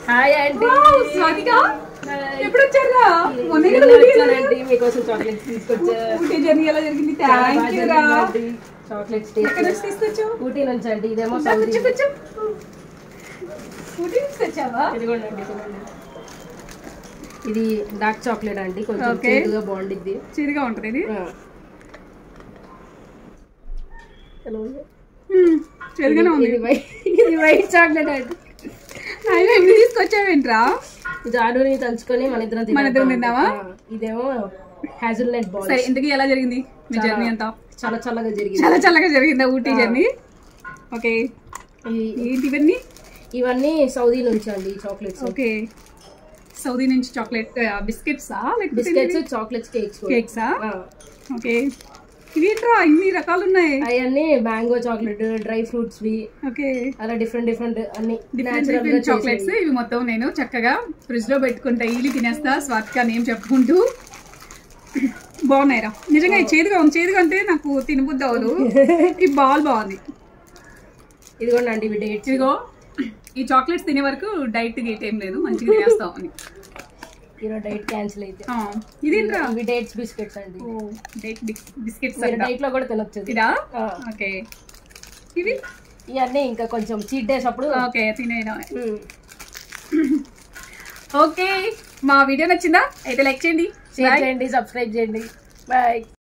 Hi అండి. స్వాతిక ఎప్పుడు వచ్చారా? మీకోసం చాక్లెట్స్ తీసుకొచ్చా. ఊటీ జర్నీ ఎలా జరిగింది? థ్యాంక్ యూ రా. చాక్లెట్స్ ఎక్కడ నుంచి తీసుకొచ్చావు? ఊటీ నుంచి అండి. ఇదేమో ఊటీ నుంచి తెచ్చావా? ఇదిగోండి. ఇది డార్క్ చాక్లెట్ అండి, కొంచెం చేదుగా బాగుండిద్ది. చేదుగా ఉంటుంది ఇది. చేదుగానే ఉంది. ఇది వైట్ చాక్లెట్ అండి. అయినా ఎన్ని తీసుకొచ్చావేంట్రా? జానుని తలుచుకొని మన ఇద్దరం తిన్నావా? ఇదేమో హ్యాజల్నట్ బాల్. సరే, ఇంతకీ ఎలా జరిగింది మీ జర్నీ అంతా? చాలా చల్లగా జరిగింది. చాలా చల్లగా జరిగిందా ఊటీ జర్నీ? ఓకే. ఏంటి ఇవన్నీ? ఇవన్నీ సౌదీ నుంచి అండి చాక్లెట్స్. ఓకే, సౌదీ నుంచి చాక్లెట్ బిస్కెట్సా? బిస్కెట్స్, చాక్లెట్స్, కేక్సా? ఓకే. ఇవేంట్రా ఇన్ని రకాలు ఉన్నాయి? అవన్నీ మ్యాంగో చాక్లెట్, డ్రై ఫ్రూట్స్ వి. ఓకే, అలా డిఫరెంట్ అన్ని డిఫరెంట్ చాక్లెట్స్. ఇవి మొత్తం నేను చక్కగా ఫ్రిడ్జ్ లో పెట్టుకుంటా, ఈలి తినేస్తా స్వాతిక నేమ్ చెప్పుకుంటూ. బాగున్నాయిరా నిజంగా. చేదుగా ఉంది. చేదుగా అంటే నాకు తినబుద్ధి అవ్వదు. ఈ బాల్ బాగుంది. ఇదిగోండి ఇవి డేట్స్. ఇదిగో ఈ చాక్లెట్స్ తినే వరకు డైట్ గేట్ ఏం లేదు, మంచిగా తినేస్తాం అని. ఈరోజు డైట్ క్యాన్సిల్ అయితే. ఇదేంట్రా? ఇవి డేట్స్ బిస్కెట్స్ అండి. డైట్ బిస్కెట్స్ డైట్ లో కూడా తినొచ్చు. ఇదా? ఓకే. ఇవి ఇవన్నీ ఇంకా కొంచెం చీట్ డేస్ అప్పుడు. ఓకే, తినేనా? ఓకే, మా వీడియో నచ్చిందా? అయితే లైక్ చేయండి, షేర్ చేయండి, సబ్స్క్రైబ్ చేయండి. బాయ్.